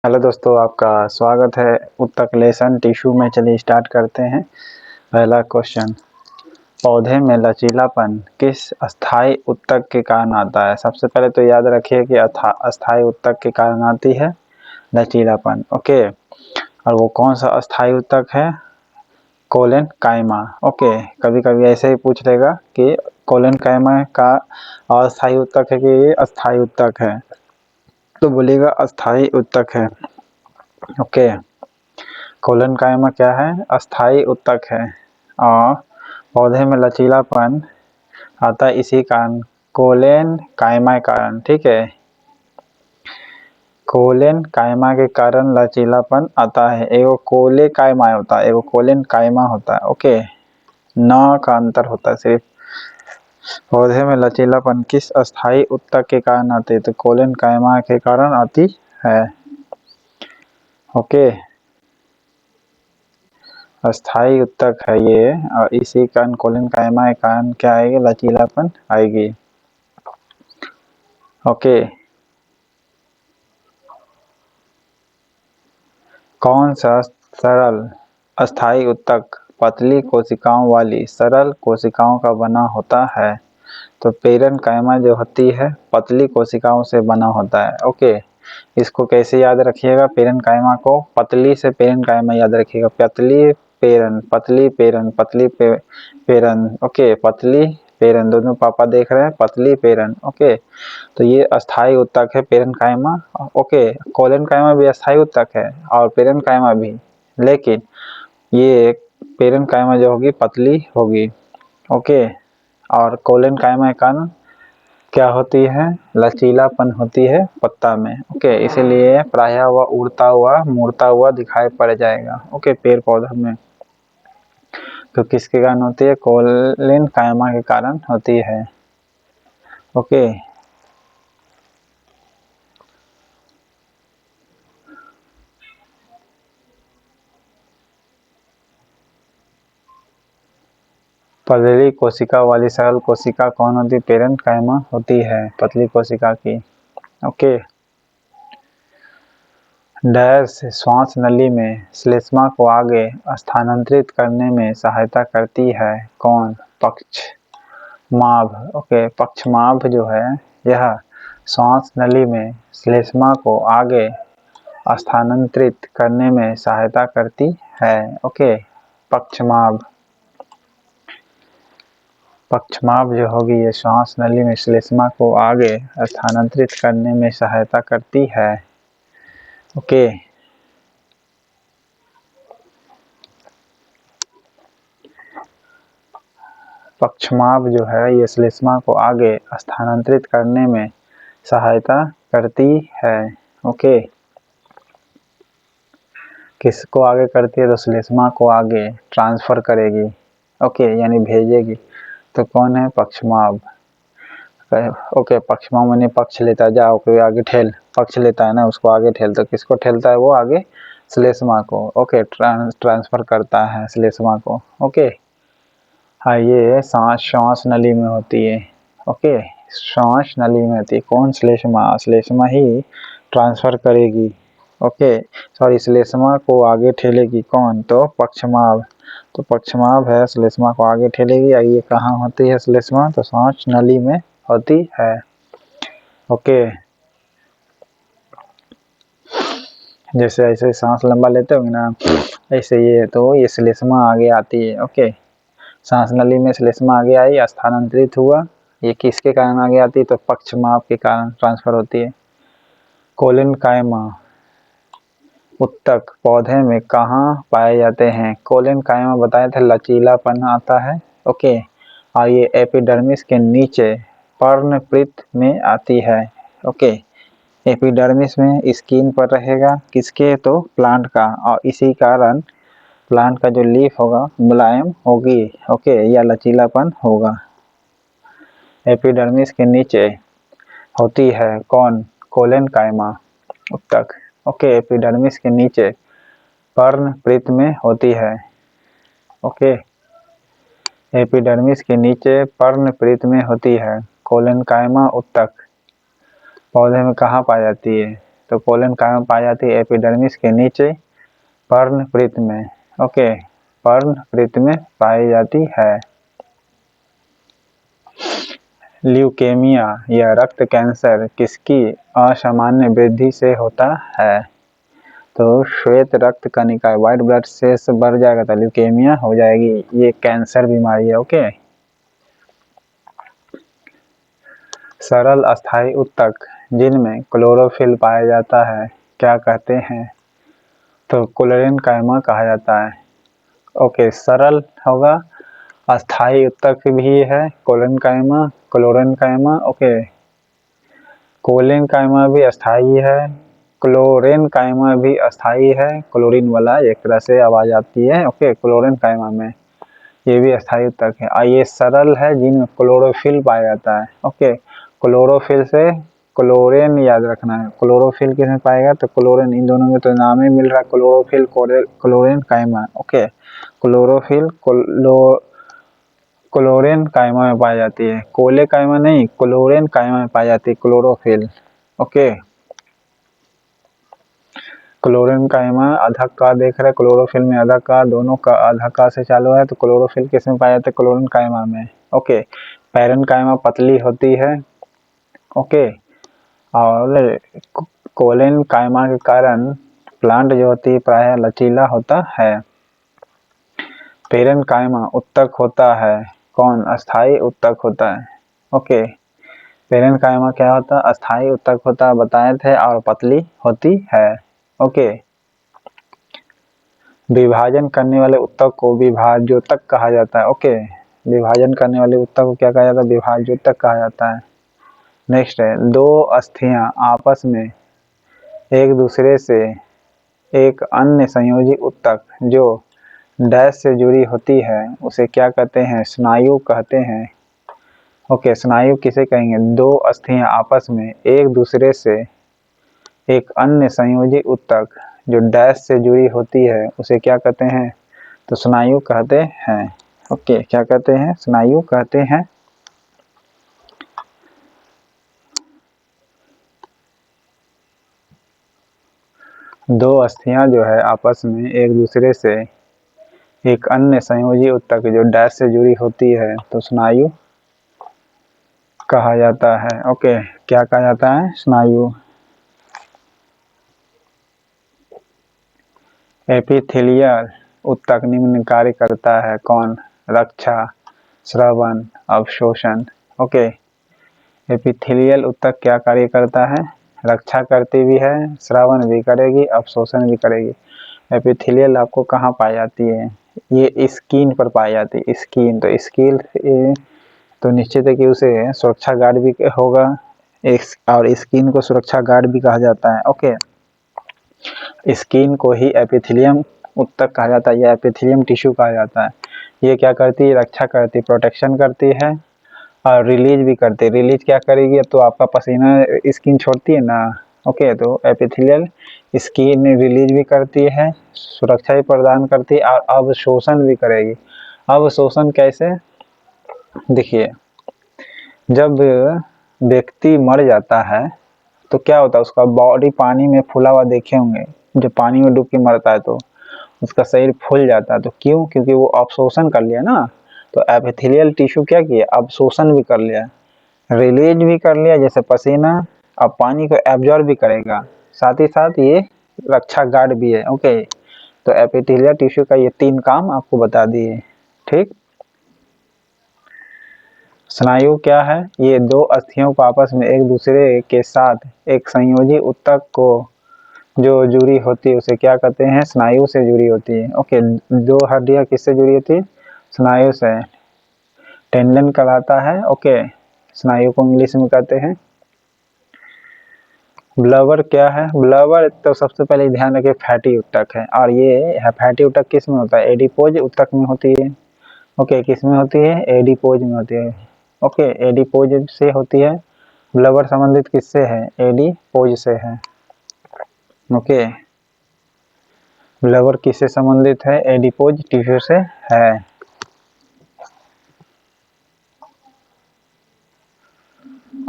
Hello दोस्तों, आपका स्वागत है उत्तक लेसन टिश्यू में। चलिए स्टार्ट करते हैं। पहला क्वेश्चन, पौधे में लचीलापन किस अस्थायी उत्तक के कारण आता है? सबसे पहले तो याद रखिए कि अस्थायी उत्तक के कारण आती है लचीलापन। ओके, और वो कौन सा अस्थायी उत्तक है? कोलेन कायमा। ओके, कभी कभी ऐसे ही पूछ लेगा कि कोलेन कायमा का अस्थायी उत्तक है कि ये अस्थायी उत्तक है, तो बोलेगा अस्थायी उत्तक है। ओके, कोलन कायमा क्या है? अस्थायी उत्तक है और पौधे में लचीलापन आता है इसी कारण, कोलेन कायमा के कारण। ठीक है, कोलेन कायमा के कारण लचीलापन आता है। एगो कोले कायमा होता है, एगो कोलेन कायमा होता है। ओके, न का अंतर होता है सिर्फ। पौधे में लचीलापन किस अस्थायी उत्तक के कारण आती है? तो कोलेन कायमा के कारण आती है। ओके, अस्थायी उत्तक है ये, और इसी कारण कोलेन कायमा के कारण क्या आएगी? लचीलापन आएगी। ओके, कौन सा सरल अस्थायी उत्तक पतली कोशिकाओं वाली सरल कोशिकाओं का बना होता है? तो पेरन कायमा जो होती है पतली कोशिकाओं से बना होता है। ओके, इसको कैसे याद रखिएगा? पेरन कायमा को पतली से पेरन कायमा याद रखिएगा। पतली पेरन, पतली पेरन, पेरन। ओके, पतली पेरन, दोनों पापा देख रहे हैं, पतली पेरन। ओके, तो ये अस्थायी उत्तक है पेरन कायमा। ओके, कोलन कायमा भी अस्थायी उत्तक है और पेरन कायमा भी, लेकिन ये पेरन कायमा जो होगी पतली होगी। ओके, और कोलन कायमा के कारण क्या होती है? लचीलापन होती है पत्ता में। ओके, इसीलिए प्रायः वह उड़ता हुआ मुड़ता हुआ दिखाई पड़ जाएगा। ओके, पेड़ पौधा में तो किसके कारण होती है? कोलिन कायमा के कारण होती है। ओके, पतली कोशिका वाली सरल कोशिका कौन होती है? पेरन कायमा होती है पतली कोशिका की। ओके, डैश श्वास नली में श्लेष्मा को आगे स्थानांतरित करने में सहायता करती है? कौन? पक्षमाभ। ओके, पक्षमाभ जो है यह श्वास नली में श्लेष्मा को आगे स्थानांतरित करने में सहायता करती है। ओके, पक्षमाभ। पक्षमाभ जो होगी ये श्वास नली में श्लेष्मा को आगे स्थानांतरित करने में सहायता करती है। ओके, पक्षमाभ जो है ये श्लेष्मा को आगे स्थानांतरित करने में सहायता करती है। ओके, किसको आगे करती है? तो श्लेष्मा को आगे ट्रांसफर करेगी। ओके, यानी भेजेगी। तो कौन है? पक्षमाभ। ओके, पक्षमाभ माने पक्ष लेता है, जाओ कोई आगे ठेल, पक्ष लेता है ना, उसको आगे ठेल। तो किसको ठेलता है? वो आगे श्लेष्मा को। ओके, ट्रांसफर करता है श्लेष्मा को। ओके, हाँ, ये सांस श्वास नली में होती है। ओके, श्वास नली में होती है। कौन? श्लेष्मा। श्लेष्मा ही ट्रांसफर करेगी। ओके, सॉरी, श्लेष्मा को आगे ठेलेगी। कौन? तो पक्षमाभ। तो पक्षमाभ है श्लेष्मा को आगे ठेलेगी। और ये कहाँ होती है श्लेष्मा? तो सांस नली में होती है। ओके, जैसे ऐसे सांस लंबा लेते होंगे ना, ऐसे ये तो ये श्लेष्मा आगे आती है। ओके, सांस नली में श्लेष्मा आगे आई, स्थानांतरित हुआ। ये किसके कारण आगे आती है? तो पक्षमाभ के कारण ट्रांसफर होती है। कोलिन कायमा उत्तक पौधे में कहाँ पाए जाते हैं? कोलिन कायमा बताए थे लचीलापन आता है। ओके, और ये एपिडर्मिस के नीचे पर्णपित में आती है। ओके, एपिडर्मिस में स्किन पर रहेगा किसके? तो प्लांट का, और इसी कारण प्लांट का जो लीफ होगा मुलायम होगी। ओके, या लचीलापन होगा। एपिडर्मिस के नीचे होती है कौन? कोलेन कायमा उत्तक। ओके, एपिडर्मिस के नीचे पर्णपित में होती है। ओके, एपिडर्मिस के नीचे पर्णपित में होती है कोलेन कायमा उत्तक। पौधे में कहाँ पाई जाती है? तो कोलेन कायमा पाई जाती है एपिडर्मिस के नीचे पर्णवृत्त में। ओके, पर्णवृत्त में पाई जाती है। ल्यूकेमिया या रक्त कैंसर किसकी असामान्य वृद्धि से होता है? तो श्वेत रक्त कणिका व्हाइट ब्लड सेल्स बढ़ जाएगा तो ल्यूकेमिया हो जाएगी, ये कैंसर बीमारी है। ओके, सरल अस्थायी उत्तक जिनमें क्लोरोफिल पाया जाता है क्या कहते हैं? तो क्लोरेन कायमा कहा जाता है। ओके, सरल होगा, अस्थायी उत्तक भी है क्लोरेन कायमा। ओके, कोलेन कायमा भी अस्थायी है, क्लोरेन कायमा भी अस्थायी है, क्लोरीन वाला एक तरह से आवाज आती है। ओके, क्लोरेन कायमा में ये भी अस्थायी उत्तक है। और ये सरल है जिनमें क्लोरोफिल पाया जाता है। ओके, क्लोरोफिल से क्लोरेन याद रखना है। क्लोरोफिल किसमें पाएगा? तो क्लोरीन, इन दोनों में तो नाम ही मिल रहा है क्लोरोफिल क्लोरेन कायमा। ओके, क्लोरोफिल क्लोरेन कायमा में पाई जाती है, कोले कायमा नहीं, क्लोरेन कायमा में पाई जाती है क्लोरोफिल। ओके, क्लोरीन कायमा आधा का देख रहे, क्लोरोफिल में आधा का, दोनों का आधा का से चालू है, तो क्लोरोफिल किस में पाया जाता है? क्लोरीन कायमा में। ओके, पैरन कायमा पतली होती है। ओके, और कोलेन कायमा के कारण प्लांट जो होती है प्रायः लचीला होता है। पैरन कायमा उत्तक होता है, कौन? अस्थायी उत्तक होता है। ओके, पैरन कायमा क्या होता है? अस्थायी उत्तक होता है, बताए थे, और पतली होती है। ओके, विभाजन करने वाले उत्तक को विभाज्योतक कहा जाता है। ओके, विभाजन करने वाले उत्तक को क्या कहा जाता है? विभाज्योतक कहा जाता है। नेक्स्ट है, दो अस्थियां आपस में एक दूसरे से एक अन्य संयोजी उत्तक जो डैश से जुड़ी होती है उसे क्या कहते हैं? स्नायु कहते हैं। ओके, स्नायु किसे कहेंगे? दो अस्थियां आपस में एक दूसरे से एक अन्य संयोजी उत्तक जो डैश से जुड़ी होती है उसे क्या कहते हैं? तो स्नायु कहते हैं। ओके, क्या कहते हैं? स्नायु कहते हैं। दो अस्थियां जो है आपस में एक दूसरे से एक अन्य संयोजी उत्तक जो डैश से जुड़ी होती है तो स्नायु कहा जाता है। ओके, क्या कहा जाता है? स्नायु। एपिथेलियल उत्तक निम्न कार्य करता है, कौन? रक्षा, श्रवण, अवशोषण। ओके, एपिथेलियल उत्तक क्या कार्य करता है? रक्षा करती भी है, श्रवण भी करेगी, अवशोषण भी करेगी। एपिथेलियल आपको कहाँ पाई जाती है? ये स्किन पर पाई जाती है। स्किन, तो स्किन तो निश्चित है कि उसे सुरक्षा गार्ड भी होगा, और स्किन को सुरक्षा गार्ड भी कहा जाता है। ओके, स्किन को ही एपिथेलियम उत्तक कहा जाता है या एपिथेलियम टिश्यू कहा जाता है। ये क्या करती है? रक्षा करती है, प्रोटेक्शन करती है, और रिलीज भी करती है। रिलीज क्या करेगी? अब तो आपका पसीना स्किन छोड़ती है ना। ओके, तो एपिथेलियल स्किन रिलीज भी करती है, सुरक्षा भी प्रदान करती है, और अवशोषण भी करेगी। अवशोषण कैसे? देखिए, जब व्यक्ति मर जाता है तो क्या होता है? उसका बॉडी पानी में फूला हुआ देखे होंगे, जब पानी में डूब के मरता है तो उसका शरीर फूल जाता है। तो क्यों? क्योंकि वो अवशोषण कर लिया ना। तो एपिथेलियल टिश्यू क्या किया? अवशोषण भी कर लिया, रिलीज भी कर लिया जैसे पसीना, अब पानी को एब्जॉर्ब भी करेगा, साथ ही साथ ये रक्षा गार्ड भी है। ओके, तो एपिथेलियल टिश्यू का ये तीन काम आपको बता दिए। ठीक, स्नायु क्या है? ये दो अस्थियों को आपस में एक दूसरे के साथ एक संयोजी उत्तक को जो जुड़ी होती है उसे क्या कहते हैं? स्नायु से जुड़ी होती है। ओके, दो हड्डियां किससे जुड़ी होती है? स्नायु से, टेंडन कहलाता है। ओके, स्नायु को इंग्लिश में कहते हैं। ब्लवर क्या है? ब्लवर तो सबसे पहले ध्यान रखिए फैटी उत्तक है, और ये फैटी उत्तक किस में होता है? एडिपोज उत्तक में होती है। ओके, किस में होती है? एडिपोज में होती है। ओके, एडिपोज से होती है। ब्लवर संबंधित किससे है? एडिपोज से है। ओके, ब्लवर किससे संबंधित है? एडिपोज टिश्यू से है।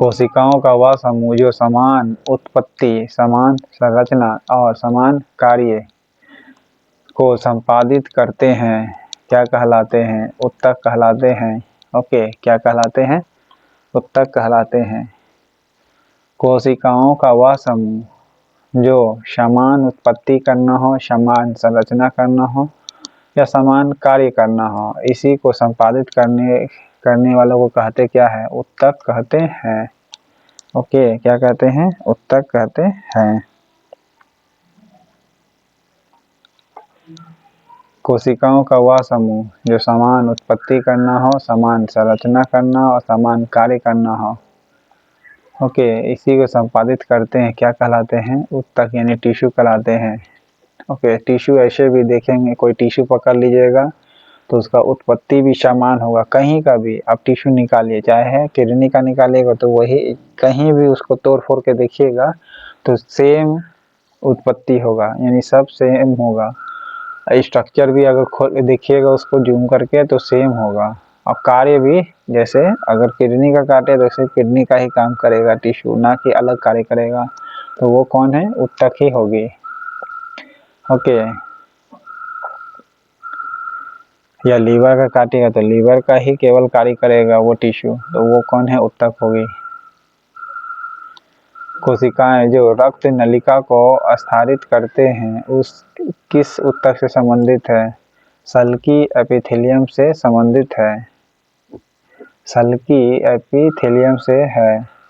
कोशिकाओं का वह समूह जो समान उत्पत्ति, समान संरचना और समान कार्य को संपादित करते हैं क्या कहलाते हैं? उत्तक कहलाते हैं। ओके, क्या कहलाते हैं? उत्तक कहलाते हैं। कोशिकाओं का वह समूह जो समान उत्पत्ति करना हो, समान संरचना करना हो या समान कार्य करना हो, इसी को संपादित करने वालों को कहते क्या है? उत्तक कहते हैं। ओके, क्या कहते हैं? उत्तक कहते हैं। कोशिकाओं का वह समूह जो समान उत्पत्ति करना हो, समान संरचना करना हो और समान कार्य करना हो, ओके, इसी को संपादित करते हैं क्या कहलाते हैं? उत्तक यानी टिश्यू कहलाते हैं। ओके, टिश्यू ऐसे भी देखेंगे, कोई टिश्यू पकड़ लीजिएगा तो उसका उत्पत्ति भी समान होगा। कहीं का भी आप टिश्यू निकालिए, चाहे किडनी का निकालिएगा तो वही, कहीं भी उसको तोड़ फोड़ के देखिएगा तो सेम उत्पत्ति होगा, यानी सब सेम होगा। स्ट्रक्चर भी अगर खोल के देखिएगा उसको जूम करके तो सेम होगा। और कार्य भी, जैसे अगर किडनी का काटे तो सिर्फ किडनी का ही काम करेगा टिश्यू, ना कि अलग कार्य करेगा, तो वो कौन है? उत्तक ही होगी। ओके, या लीवर का काटेगा तो लीवर का ही केवल कार्य करेगा वो टिश्यू, तो वो कौन है? उत्तक होगी। कोशिकाएं जो रक्त नलिका को स्थारित करते हैं उस किस उत्तक से संबंधित है? सल्की एपिथेलियम से संबंधित है। सल्की एपिथेलियम से है।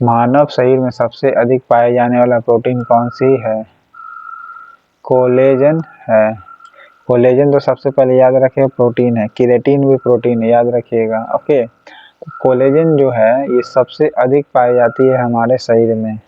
मानव शरीर में सबसे अधिक पाए जाने वाला प्रोटीन कौन सी है? कोलेजन है। कोलेजन तो सबसे पहले याद रखिए प्रोटीन है, केराटिन भी प्रोटीन है, याद रखिएगा। ओके, कोलेजन जो है ये सबसे अधिक पाई जाती है हमारे शरीर में।